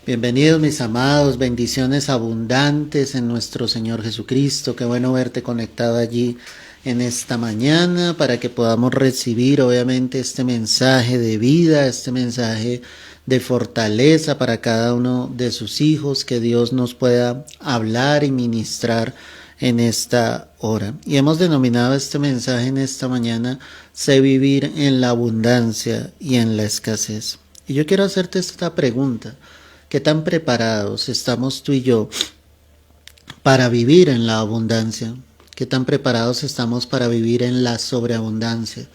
Bienvenidos mis amados, bendiciones abundantes en nuestro Señor Jesucristo. Qué bueno verte conectado allí en esta mañana para que podamos recibir obviamente este mensaje de vida, este mensaje de fortaleza para cada uno de sus hijos, que Dios nos pueda hablar y ministrar en esta hora. Y hemos denominado este mensaje en esta mañana: sé vivir en la abundancia y en la escasez. Y yo quiero hacerte esta pregunta: ¿qué tan preparados estamos tú y yo para vivir en la abundancia? ¿Qué tan preparados estamos para vivir en la sobreabundancia?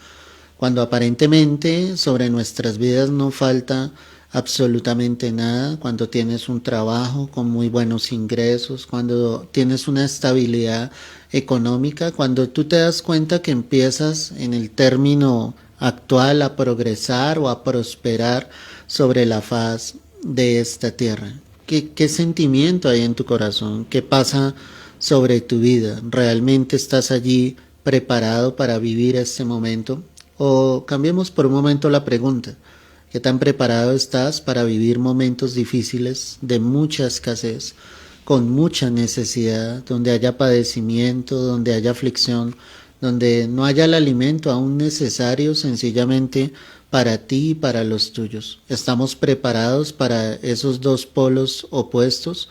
Cuando aparentemente sobre nuestras vidas no falta absolutamente nada, cuando tienes un trabajo con muy buenos ingresos, cuando tienes una estabilidad económica, cuando tú te das cuenta que empiezas en el término actual a progresar o a prosperar sobre la faz de esta tierra. ¿Qué sentimiento hay en tu corazón? ¿Qué pasa sobre tu vida? ¿Realmente estás allí preparado para vivir este momento? O cambiemos por un momento la pregunta: ¿qué tan preparado estás para vivir momentos difíciles, de mucha escasez, con mucha necesidad, donde haya padecimiento, donde haya aflicción, donde no haya el alimento aún necesario sencillamente para ti y para los tuyos? ¿Estamos preparados para esos dos polos opuestos?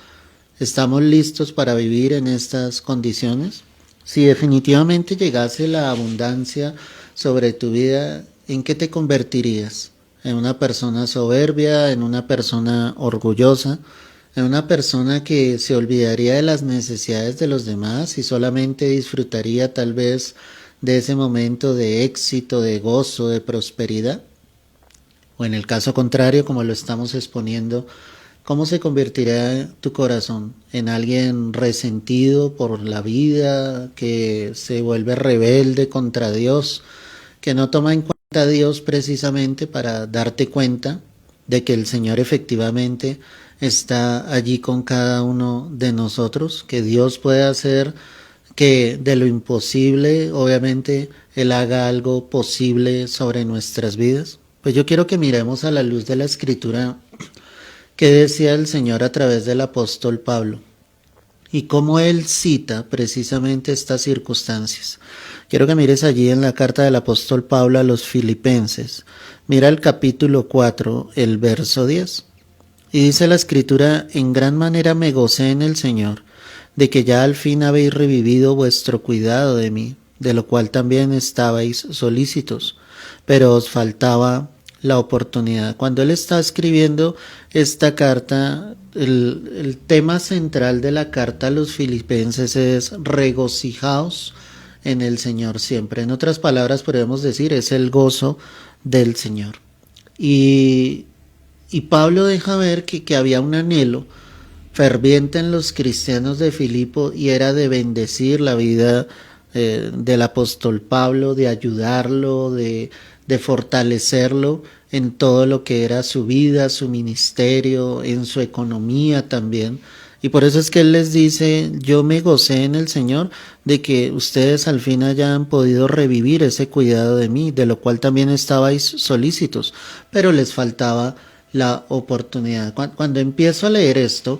¿Estamos listos para vivir en estas condiciones? Si definitivamente llegase la abundancia sobre tu vida, ¿en qué te convertirías? ¿En una persona soberbia? ¿En una persona orgullosa? ¿En una persona que se olvidaría de las necesidades de los demás y solamente disfrutaría tal vez de ese momento de éxito, de gozo, de prosperidad? O en el caso contrario, como lo estamos exponiendo, ¿cómo se convertirá tu corazón? ¿En alguien resentido por la vida, que se vuelve rebelde contra Dios, que no toma en cuenta a Dios precisamente para darte cuenta de que el Señor efectivamente está allí con cada uno de nosotros, que Dios puede hacer que de lo imposible, obviamente, Él haga algo posible sobre nuestras vidas? Pues yo quiero que miremos a la luz de la Escritura qué decía el Señor a través del apóstol Pablo y cómo él cita precisamente estas circunstancias. Quiero que mires allí en la carta del apóstol Pablo a los Filipenses. Mira el capítulo 4, el verso 10. Y dice la Escritura: en gran manera me gocé en el Señor, de que ya al fin habéis revivido vuestro cuidado de mí, de lo cual también estabais solícitos, pero os faltaba la oportunidad. Cuando él está escribiendo esta carta, el tema central de la carta a los filipenses es: regocijaos en el Señor siempre. En otras palabras, podemos decir, es el gozo del Señor. Y, y Pablo deja ver que había un anhelo ferviente en los cristianos de Filipo, y era de bendecir la vida del apóstol Pablo, de ayudarlo, de fortalecerlo en todo lo que era su vida, su ministerio, en su economía también. Y por eso es que él les dice: yo me gocé en el Señor de que ustedes al fin hayan podido revivir ese cuidado de mí, de lo cual también estabais solícitos, pero les faltaba la oportunidad. Cuando empiezo a leer esto,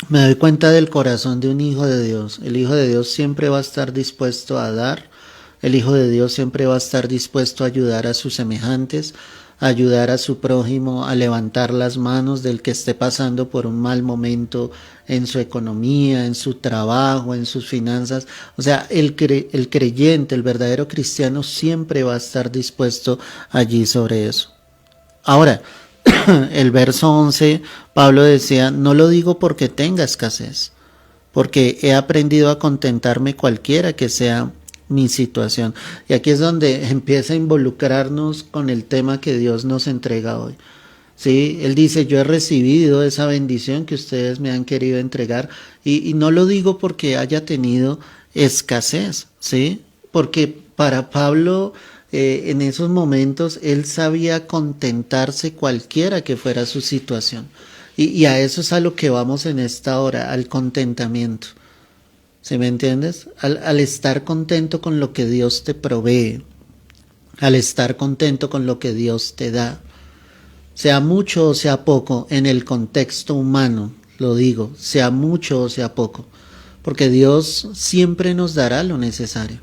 me doy cuenta del corazón de un hijo de Dios. El hijo de Dios siempre va a estar dispuesto a dar. El hijo de Dios siempre va a estar dispuesto a ayudar a sus semejantes, a ayudar a su prójimo, a levantar las manos del que esté pasando por un mal momento en su economía, en su trabajo, en sus finanzas. O sea, el creyente, el verdadero cristiano, siempre va a estar dispuesto allí sobre eso. Ahora, el verso 11, Pablo decía: no lo digo porque tenga escasez, porque he aprendido a contentarme cualquiera que sea mi situación. Y aquí es donde empieza a involucrarnos con el tema que Dios nos entrega hoy. ¿Sí? Él dice: yo he recibido esa bendición que ustedes me han querido entregar, y no lo digo porque haya tenido escasez, ¿sí? Porque para Pablo, en esos momentos, él sabía contentarse cualquiera que fuera su situación. Y a eso es a lo que vamos en esta hora, al contentamiento. ¿Sí me entiendes? Al estar contento con lo que Dios te provee, al estar contento con lo que Dios te da. sea mucho o sea poco, en el contexto humano, lo digo, sea mucho o sea poco, porque Dios siempre nos dará lo necesario.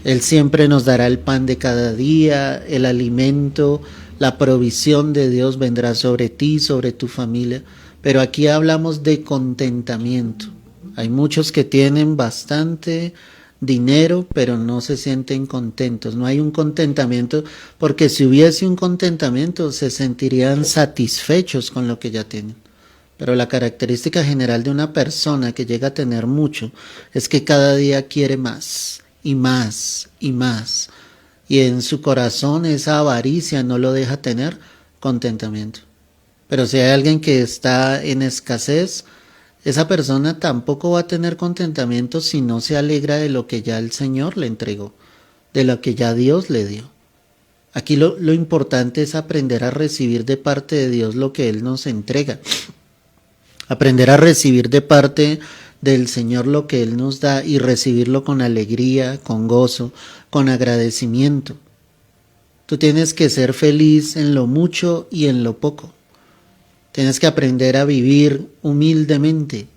Él siempre nos dará el pan de cada día, el alimento, la provisión de Dios vendrá sobre ti, sobre tu familia. Pero aquí hablamos de contentamiento. Hay muchos que tienen bastante dinero, pero no se sienten contentos. No hay un contentamiento, porque si hubiese un contentamiento, se sentirían satisfechos con lo que ya tienen. Pero la característica general de una persona que llega a tener mucho es que cada día quiere más y más y más. Y en su corazón esa avaricia no lo deja tener contentamiento. Pero si hay alguien que está en escasez, esa persona tampoco va a tener contentamiento si no se alegra de lo que ya el Señor le entregó, de lo que ya Dios le dio. Aquí lo importante es aprender a recibir de parte de Dios lo que Él nos entrega. Aprender a recibir de parte del Señor lo que Él nos da y recibirlo con alegría, con gozo, con agradecimiento. Tú tienes que ser feliz en lo mucho y en lo poco. Tienes que aprender a vivir humildemente.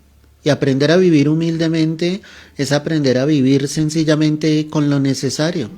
Y aprender a vivir humildemente es aprender a vivir sencillamente con lo necesario.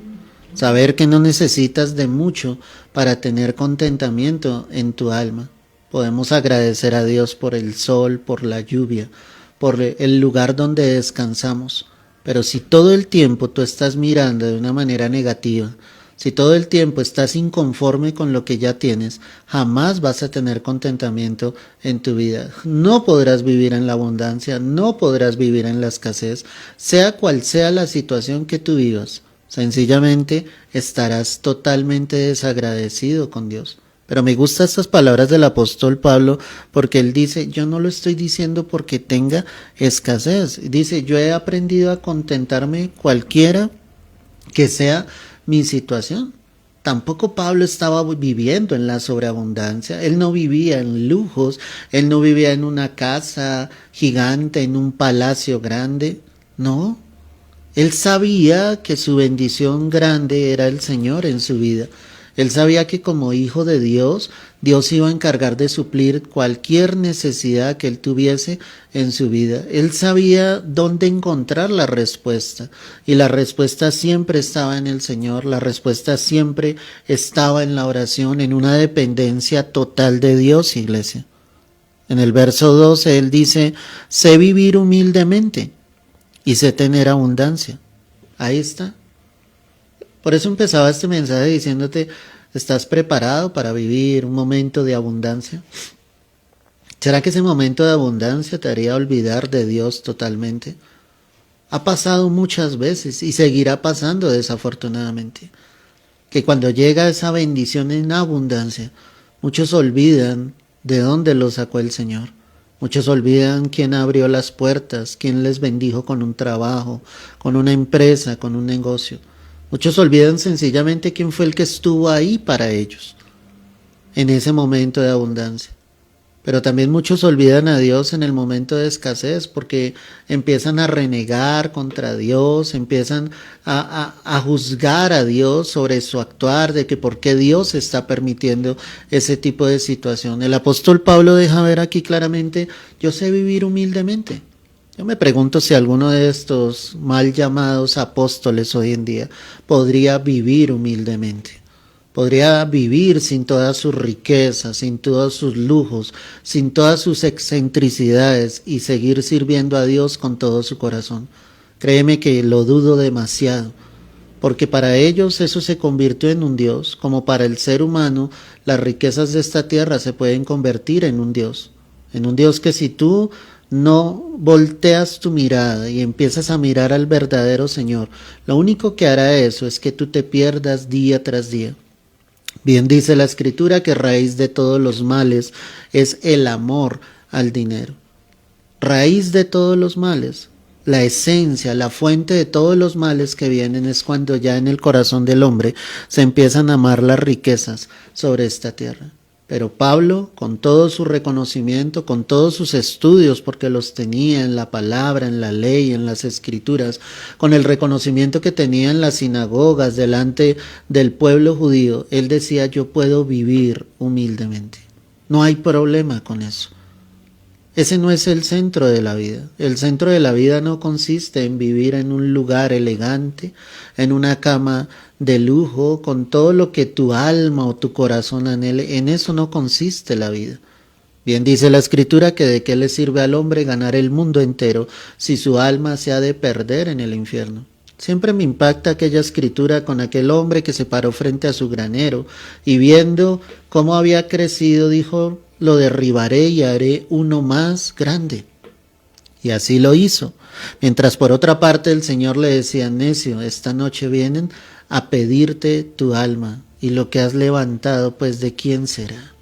Saber que no necesitas de mucho para tener contentamiento en tu alma. Podemos agradecer a Dios por el sol, por la lluvia, por el lugar donde descansamos. Pero si todo el tiempo tú estás mirando de una manera negativa, si todo el tiempo estás inconforme con lo que ya tienes, jamás vas a tener contentamiento en tu vida. No podrás vivir en la abundancia, no podrás vivir en la escasez, sea cual sea la situación que tú vivas. Sencillamente estarás totalmente desagradecido con Dios. Pero me gustan estas palabras del apóstol Pablo porque él dice, yo no lo estoy diciendo porque tenga escasez. Dice, yo he aprendido a contentarme cualquiera que sea mi situación. Tampoco Pablo estaba viviendo en la sobreabundancia, él no vivía en lujos, él no vivía en una casa gigante, en un palacio grande, no. Él sabía que su bendición grande era el Señor en su vida. Él sabía que como hijo de Dios, Dios iba a encargar de suplir cualquier necesidad que él tuviese en su vida. Él sabía dónde encontrar la respuesta. Y la respuesta siempre estaba en el Señor. La respuesta siempre estaba en la oración, en una dependencia total de Dios, iglesia. En el verso 12 él dice, sé vivir humildemente y sé tener abundancia. Ahí está. Por eso empezaba este mensaje diciéndote, ¿estás preparado para vivir un momento de abundancia? ¿Será que ese momento de abundancia te haría olvidar de Dios totalmente? Ha pasado muchas veces y seguirá pasando desafortunadamente, que cuando llega esa bendición en abundancia, muchos olvidan de dónde lo sacó el Señor. Muchos olvidan quién abrió las puertas, quién les bendijo con un trabajo, con una empresa, con un negocio. Muchos olvidan sencillamente quién fue el que estuvo ahí para ellos en ese momento de abundancia. Pero también muchos olvidan a Dios en el momento de escasez porque empiezan a renegar contra Dios, empiezan a juzgar a Dios sobre su actuar, de que por qué Dios está permitiendo ese tipo de situación. El apóstol Pablo deja ver aquí claramente, yo sé vivir humildemente. Yo me pregunto si alguno de estos mal llamados apóstoles hoy en día podría vivir humildemente. Podría vivir sin todas sus riquezas, sin todos sus lujos, sin todas sus excentricidades y seguir sirviendo a Dios con todo su corazón. Créeme que lo dudo demasiado, porque para ellos eso se convirtió en un Dios, como para el ser humano las riquezas de esta tierra se pueden convertir en un Dios que si tú no volteas tu mirada y empiezas a mirar al verdadero Señor, lo único que hará eso es que tú te pierdas día tras día. Bien dice la Escritura que raíz de todos los males es el amor al dinero. Raíz de todos los males, la esencia, la fuente de todos los males que vienen es cuando ya en el corazón del hombre se empiezan a amar las riquezas sobre esta tierra. Pero Pablo, con todo su reconocimiento, con todos sus estudios, porque los tenía en la palabra, en la ley, en las escrituras, con el reconocimiento que tenía en las sinagogas delante del pueblo judío, él decía: yo puedo vivir humildemente. No hay problema con eso. Ese no es el centro de la vida. El centro de la vida no consiste en vivir en un lugar elegante, en una cama de lujo, con todo lo que tu alma o tu corazón anhele. En eso no consiste la vida. Bien dice la Escritura que de qué le sirve al hombre ganar el mundo entero si su alma se ha de perder en el infierno. Siempre me impacta aquella escritura con aquel hombre que se paró frente a su granero y viendo cómo había crecido dijo: lo derribaré y haré uno más grande. Y así lo hizo. Mientras por otra parte el Señor le decía: necio, esta noche vienen a pedirte tu alma, y lo que has levantado, pues ¿de quién será?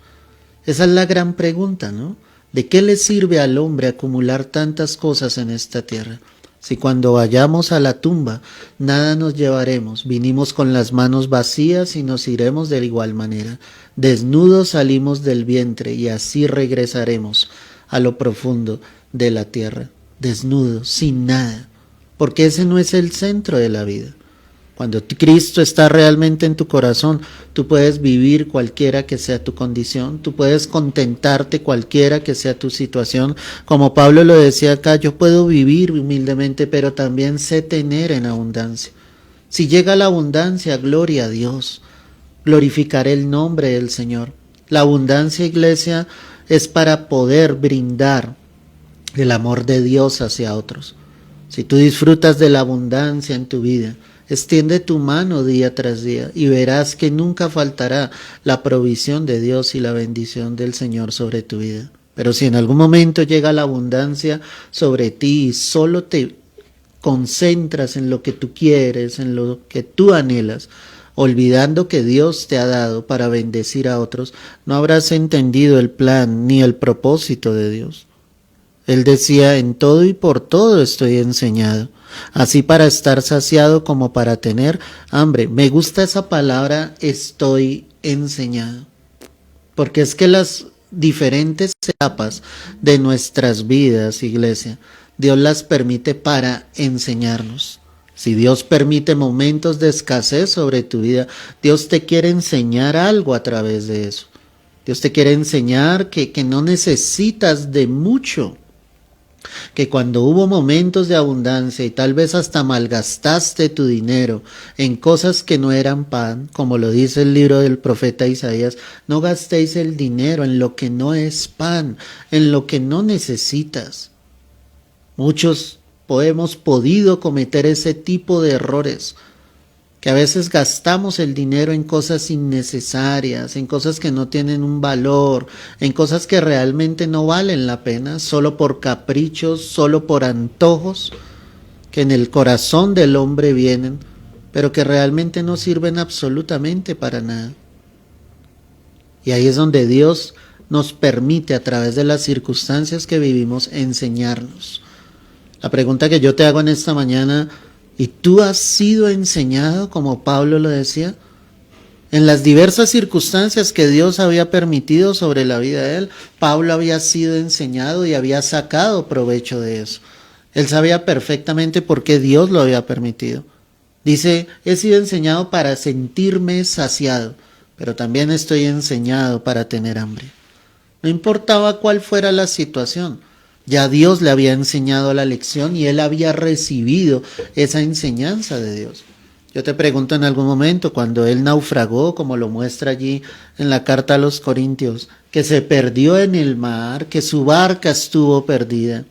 Esa es la gran pregunta, ¿no? ¿De qué le sirve al hombre acumular tantas cosas en esta tierra? Si cuando vayamos a la tumba nada nos llevaremos, vinimos con las manos vacías y nos iremos de igual manera. Desnudos salimos del vientre y así regresaremos a lo profundo de la tierra. Desnudos, sin nada, porque ese no es el centro de la vida. Cuando Cristo está realmente en tu corazón, tú puedes vivir cualquiera que sea tu condición, tú puedes contentarte cualquiera que sea tu situación. Como Pablo lo decía acá: yo puedo vivir humildemente, pero también sé tener en abundancia. Si llega la abundancia, gloria a Dios, glorificaré el nombre del Señor. La abundancia, iglesia, es para poder brindar el amor de Dios hacia otros. Si tú disfrutas de la abundancia en tu vida, extiende tu mano día tras día y verás que nunca faltará la provisión de Dios y la bendición del Señor sobre tu vida. Pero si en algún momento llega la abundancia sobre ti y solo te concentras en lo que tú quieres, en lo que tú anhelas, olvidando que Dios te ha dado para bendecir a otros, no habrás entendido el plan ni el propósito de Dios. Él decía: en todo y por todo estoy enseñado, así para estar saciado como para tener hambre. Me gusta esa palabra, estoy enseñado, porque es que las diferentes etapas de nuestras vidas, iglesia, Dios las permite para enseñarnos. Si Dios permite momentos de escasez sobre tu vida, Dios te quiere enseñar algo a través de eso. Dios te quiere enseñar que no necesitas de mucho, que cuando hubo momentos de abundancia y tal vez hasta malgastaste tu dinero en cosas que no eran pan, como lo dice el libro del profeta Isaías: no gastéis el dinero en lo que no es pan, en lo que no necesitas. Muchos hemos podido cometer ese tipo de errores, que a veces gastamos el dinero en cosas innecesarias, en cosas que no tienen un valor, en cosas que realmente no valen la pena, solo por caprichos, solo por antojos, que en el corazón del hombre vienen, pero que realmente no sirven absolutamente para nada. Y ahí es donde Dios nos permite, a través de las circunstancias que vivimos, enseñarnos. La pregunta que yo te hago en esta mañana: ¿y tú has sido enseñado como Pablo lo decía? En las diversas circunstancias que Dios había permitido sobre la vida de él, Pablo había sido enseñado y había sacado provecho de eso. Él sabía perfectamente por qué Dios lo había permitido. Dice: he sido enseñado para sentirme saciado, pero también estoy enseñado para tener hambre. No importaba cuál fuera la situación, ya Dios le había enseñado la lección y él había recibido esa enseñanza de Dios. Yo te pregunto, en algún momento, cuando él naufragó, como lo muestra allí en la carta a los Corintios, que se perdió en el mar, que su barca estuvo perdida,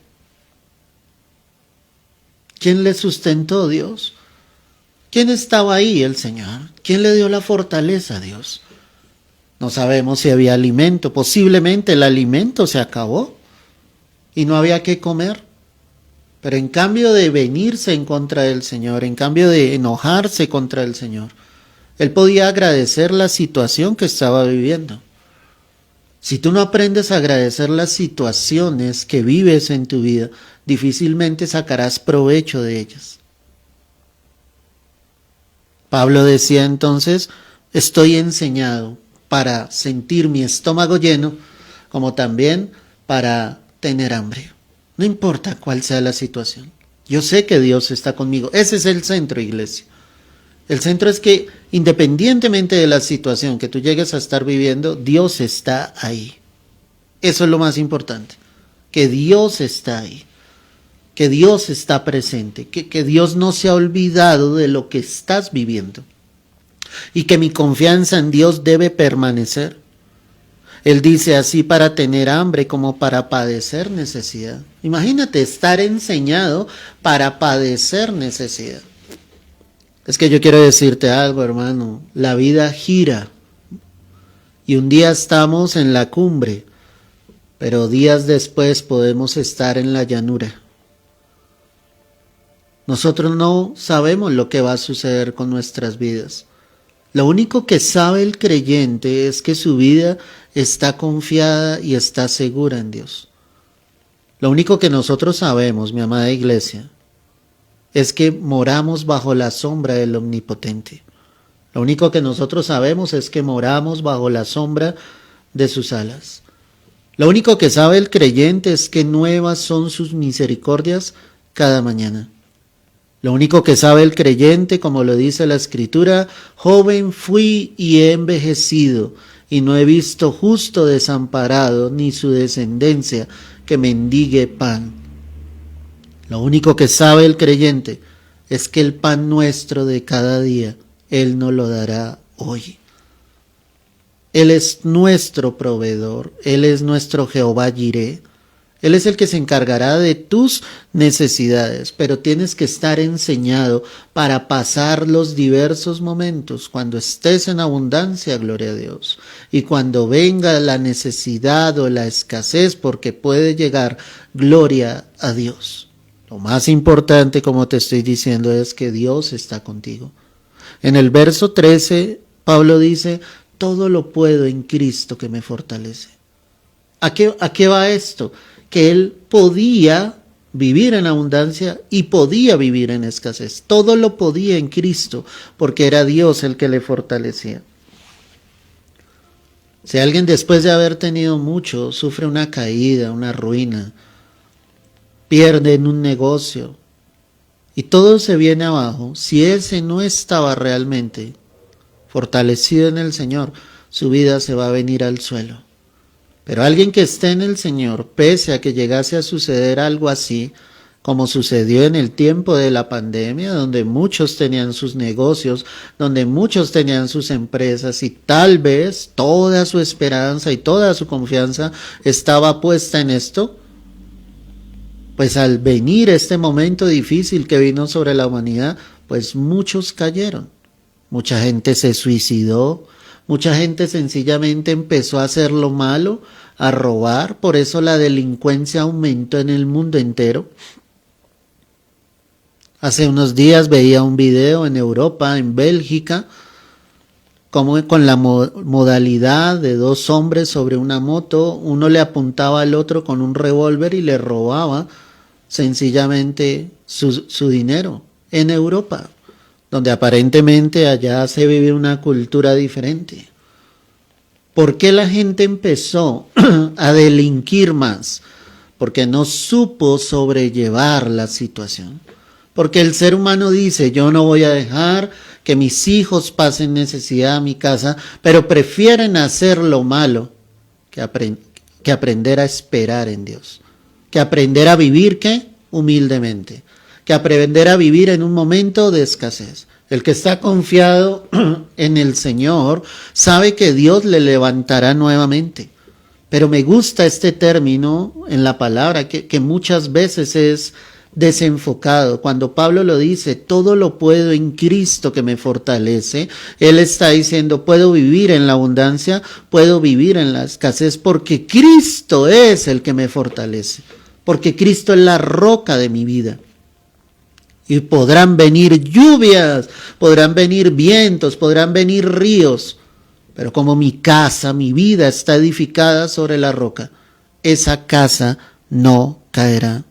¿quién le sustentó? Dios. ¿Quién estaba ahí? El Señor. ¿Quién le dio la fortaleza? a Dios. No sabemos si había alimento. Posiblemente el alimento se acabó y no había que comer. Pero en cambio de venirse en contra del Señor, en cambio de enojarse contra el Señor, él podía agradecer la situación que estaba viviendo. Si tú no aprendes a agradecer las situaciones que vives en tu vida, difícilmente sacarás provecho de ellas. Pablo decía entonces: estoy enseñado. para sentir mi estómago lleno, como también para tener hambre. No importa cuál sea la situación. Yo sé que Dios está conmigo. Ese es el centro, iglesia. El centro es que independientemente de la situación que tú llegues a estar viviendo, Dios está ahí. Eso es lo más importante. Que Dios está ahí. Que Dios está presente. Que Dios no se ha olvidado de lo que estás viviendo. Y que mi confianza en Dios debe permanecer. Él dice así para tener hambre como para padecer necesidad. Imagínate estar enseñado para padecer necesidad. Es que yo quiero decirte algo, hermano. La vida gira. Y un día estamos en la cumbre, pero días después podemos estar en la llanura. Nosotros no sabemos lo que va a suceder con nuestras vidas. Lo único que sabe el creyente es que su vida está confiada y está segura en Dios. Lo único que nosotros sabemos, mi amada iglesia, es que moramos bajo la sombra del Omnipotente. Lo único que nosotros sabemos es que moramos bajo la sombra de sus alas. Lo único que sabe el creyente es que nuevas son sus misericordias cada mañana. Lo único que sabe el creyente, como lo dice la Escritura, joven fui y he envejecido, y no he visto justo desamparado, ni su descendencia que mendigue pan. Lo único que sabe el creyente es que el pan nuestro de cada día, Él nos lo dará hoy. Él es nuestro proveedor, Él es nuestro Jehová Jireh. Él es el que se encargará de tus necesidades, pero tienes que estar enseñado para pasar los diversos momentos. Cuando estés en abundancia, gloria a Dios. Y cuando venga la necesidad o la escasez, porque puede llegar, gloria a Dios. Lo más importante, como te estoy diciendo, es que Dios está contigo. En el verso 13, Pablo dice, todo lo puedo en Cristo que me fortalece. ¿A qué va esto? Que él podía vivir en abundancia y podía vivir en escasez. Todo lo podía en Cristo, porque era Dios el que le fortalecía. Si alguien después de haber tenido mucho sufre una caída, una ruina, pierde en un negocio y todo se viene abajo, si ese no estaba realmente fortalecido en el Señor, su vida se va a venir al suelo. Pero alguien que esté en el Señor, pese a que llegase a suceder algo así, como sucedió en el tiempo de la pandemia, donde muchos tenían sus negocios, donde muchos tenían sus empresas y tal vez toda su esperanza y toda su confianza estaba puesta en esto, pues al venir este momento difícil que vino sobre la humanidad, pues muchos cayeron. Mucha gente se suicidó, mucha gente sencillamente empezó a hacer lo malo, a robar, por eso la delincuencia aumentó en el mundo entero. Hace unos días veía un video en Europa, en Bélgica, como con la modalidad de dos hombres sobre una moto, uno le apuntaba al otro con un revólver y le robaba sencillamente su dinero en Europa, donde aparentemente allá se vive una cultura diferente. ¿Por qué la gente empezó a delinquir más? Porque no supo sobrellevar la situación. Porque el ser humano dice, yo no voy a dejar que mis hijos pasen necesidad a mi casa, pero prefieren hacer lo malo que aprender a esperar en Dios. Que aprender a vivir, ¿qué? Humildemente. Que aprender a vivir en un momento de escasez. El que está confiado en el Señor sabe que Dios le levantará nuevamente. Pero me gusta este término en la palabra que muchas veces es desenfocado. Cuando Pablo lo dice, todo lo puedo en Cristo que me fortalece, él está diciendo, puedo vivir en la abundancia, puedo vivir en la escasez, porque Cristo es el que me fortalece, porque Cristo es la roca de mi vida. Y podrán venir lluvias, podrán venir vientos, podrán venir ríos, pero como mi casa, mi vida está edificada sobre la roca, esa casa no caerá.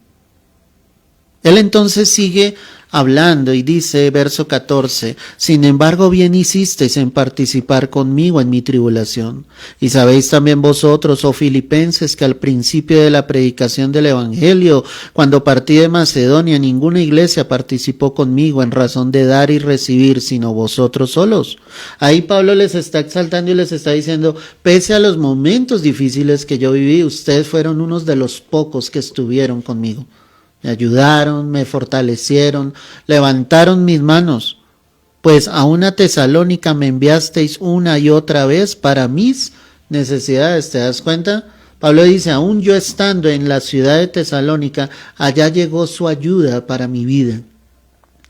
Él entonces sigue hablando y dice, verso 14, sin embargo bien hicisteis en participar conmigo en mi tribulación. Y sabéis también vosotros, oh filipenses, que al principio de la predicación del evangelio, cuando partí de Macedonia, ninguna iglesia participó conmigo en razón de dar y recibir, sino vosotros solos. Ahí Pablo les está exaltando y les está diciendo, pese a los momentos difíciles que yo viví, ustedes fueron unos de los pocos que estuvieron conmigo. Me ayudaron, me fortalecieron, levantaron mis manos, pues a una Tesalónica me enviasteis una y otra vez para mis necesidades. ¿Te das cuenta? Pablo dice, aún yo estando en la ciudad de Tesalónica, allá llegó su ayuda para mi vida.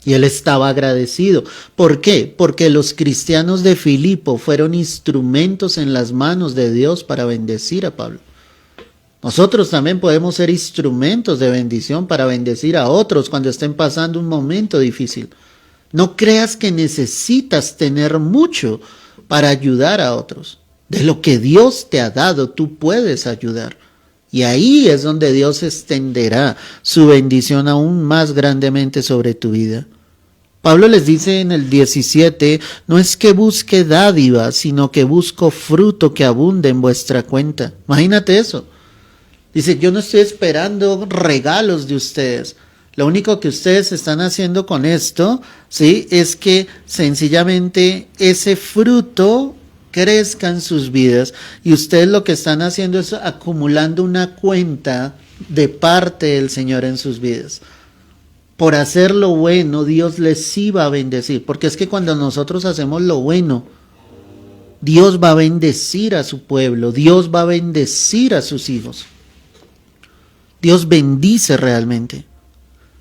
Y él estaba agradecido. ¿Por qué? Porque los cristianos de Filipo fueron instrumentos en las manos de Dios para bendecir a Pablo. Nosotros también podemos ser instrumentos de bendición para bendecir a otros cuando estén pasando un momento difícil. No creas que necesitas tener mucho para ayudar a otros. De lo que Dios te ha dado, tú puedes ayudar. Y ahí es donde Dios extenderá su bendición aún más grandemente sobre tu vida. Pablo les dice en el 17, no es que busque dádiva, sino que busco fruto que abunde en vuestra cuenta. Imagínate eso. Dice, yo no estoy esperando regalos de ustedes. Lo único que ustedes están haciendo con esto, ¿sí?, es que sencillamente ese fruto crezca en sus vidas. Y ustedes lo que están haciendo es acumulando una cuenta de parte del Señor en sus vidas. Por hacer lo bueno, Dios les iba a bendecir. Porque es que cuando nosotros hacemos lo bueno, Dios va a bendecir a su pueblo. Dios va a bendecir a sus hijos. Dios bendice realmente,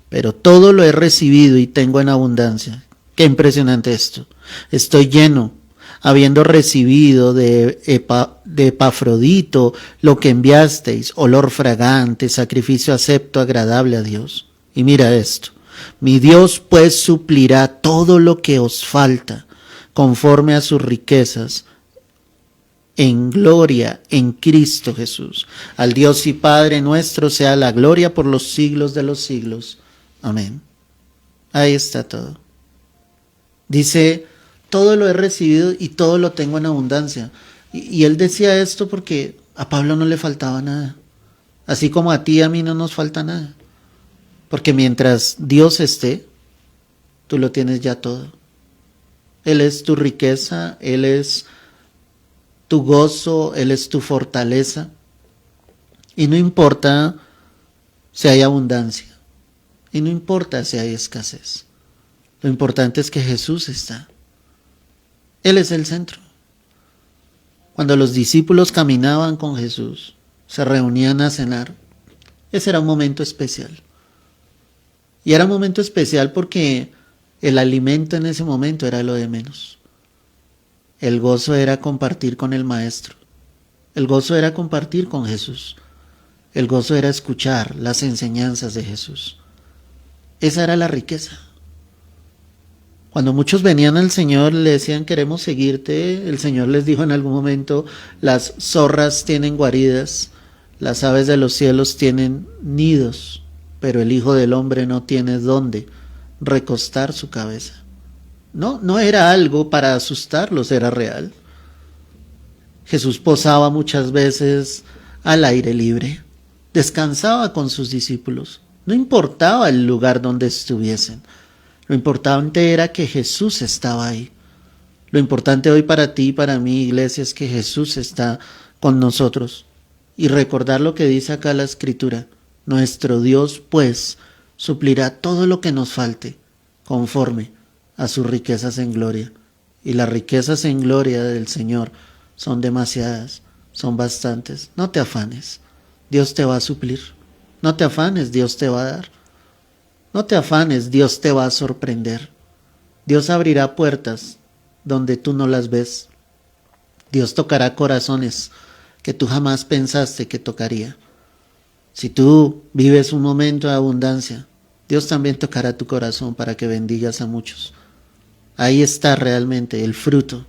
pero todo lo he recibido y tengo en abundancia. Qué impresionante esto. Estoy lleno, habiendo recibido de Epafrodito lo que enviasteis, olor fragante, sacrificio acepto, agradable a Dios. Y mira esto, mi Dios pues suplirá todo lo que os falta, conforme a sus riquezas, en gloria en Cristo Jesús. Al Dios y Padre nuestro sea la gloria por los siglos de los siglos. Amén. Ahí está todo. Dice, todo lo he recibido y todo lo tengo en abundancia. Y él decía esto porque a Pablo no le faltaba nada. Así como a ti y a mí no nos falta nada. Porque mientras Dios esté, tú lo tienes ya todo. Él es tu riqueza, Él es tu gozo, Él es tu fortaleza. Y no importa si hay abundancia. Y no importa si hay escasez. Lo importante es que Jesús está. Él es el centro. Cuando los discípulos caminaban con Jesús, se reunían a cenar, ese era un momento especial. Y era un momento especial porque el alimento en ese momento era lo de menos. El gozo era compartir con el Maestro. El gozo era compartir con Jesús. El gozo era escuchar las enseñanzas de Jesús. Esa era la riqueza. Cuando muchos venían al Señor, le decían, queremos seguirte. El Señor les dijo en algún momento, las zorras tienen guaridas, las aves de los cielos tienen nidos, pero el Hijo del Hombre no tiene dónde recostar su cabeza. No era algo para asustarlos, era real. Jesús posaba muchas veces al aire libre, descansaba con sus discípulos, no importaba el lugar donde estuviesen, lo importante era que Jesús estaba ahí. Lo importante hoy para ti y para mí, iglesia, es que Jesús está con nosotros y recordar lo que dice acá la Escritura, nuestro Dios pues suplirá todo lo que nos falte conforme a sus riquezas en gloria. Y las riquezas en gloria del Señor son demasiadas, son bastantes. No te afanes, Dios te va a suplir. No te afanes, Dios te va a dar. No te afanes, Dios te va a sorprender. Dios abrirá puertas donde tú no las ves. Dios tocará corazones que tú jamás pensaste que tocaría. Si tú vives un momento de abundancia, Dios también tocará tu corazón para que bendigas a muchos. Ahí está realmente el fruto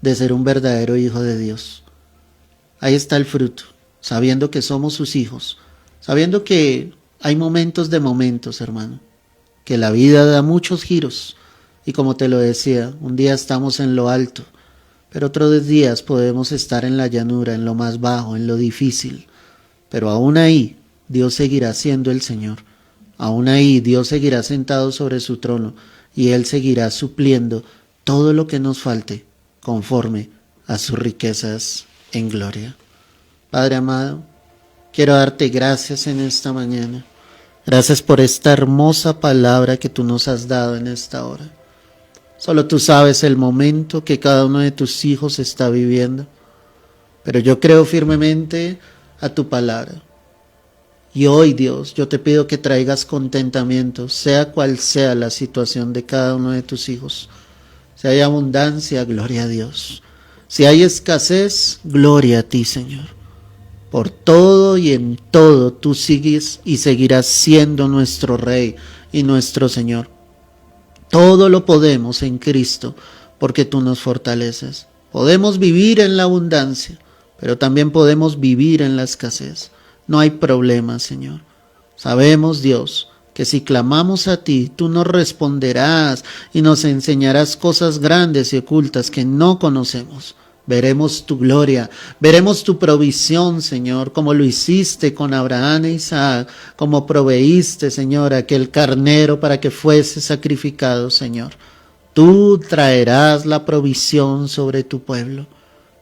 de ser un verdadero hijo de Dios. Ahí está el fruto, sabiendo que somos sus hijos, sabiendo que hay momentos de momentos, hermano. que la vida da muchos giros y como te lo decía, un día estamos en lo alto, pero otros días podemos estar en la llanura, en lo más bajo, en lo difícil, pero aún ahí Dios seguirá siendo el Señor, aún ahí Dios seguirá sentado sobre su trono y Él seguirá supliendo todo lo que nos falte conforme a sus riquezas en gloria. Padre amado, quiero darte gracias en esta mañana. Gracias por esta hermosa palabra que tú nos has dado en esta hora. Solo tú sabes el momento que cada uno de tus hijos está viviendo, pero yo creo firmemente a tu palabra. Y hoy, Dios, yo te pido que traigas contentamiento, sea cual sea la situación de cada uno de tus hijos. Si hay abundancia, gloria a Dios. Si hay escasez, gloria a ti, Señor. Por todo y en todo tú sigues y seguirás siendo nuestro Rey y nuestro Señor. Todo lo podemos en Cristo porque tú nos fortaleces. Podemos vivir en la abundancia, pero también podemos vivir en la escasez. No hay problema, Señor. Sabemos, Dios, que si clamamos a ti, tú nos responderás y nos enseñarás cosas grandes y ocultas que no conocemos. Veremos tu gloria, veremos tu provisión, Señor, como lo hiciste con Abraham e Isaac, como proveíste, Señor, aquel carnero para que fuese sacrificado, Señor. Tú traerás la provisión sobre tu pueblo.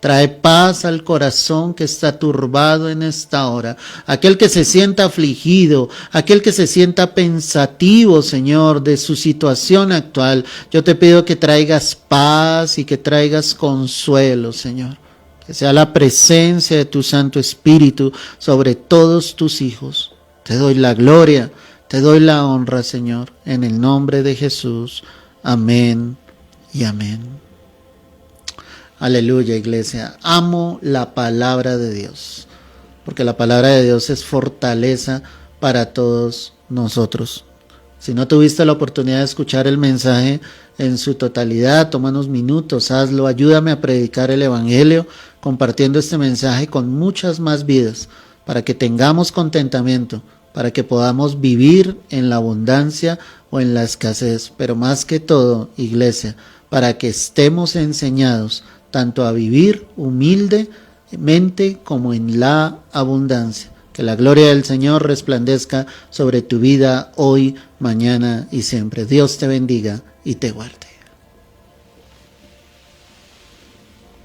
Trae paz al corazón que está turbado en esta hora. Aquel que se sienta afligido, aquel que se sienta pensativo, Señor, de su situación actual. Yo te pido que traigas paz y que traigas consuelo, Señor. Que sea la presencia de tu Santo Espíritu sobre todos tus hijos. Te doy la gloria, te doy la honra, Señor, en el nombre de Jesús. Amén y amén. Aleluya, iglesia. Amo la palabra de Dios, porque la palabra de Dios es fortaleza para todos nosotros. Si no tuviste la oportunidad de escuchar el mensaje en su totalidad, toma unos minutos, hazlo, ayúdame a predicar el Evangelio, compartiendo este mensaje con muchas más vidas, para que tengamos contentamiento, para que podamos vivir en la abundancia o en la escasez, pero más que todo, iglesia, para que estemos enseñados tanto a vivir humildemente como en la abundancia. Que la gloria del Señor resplandezca sobre tu vida hoy, mañana y siempre. Dios te bendiga y te guarde.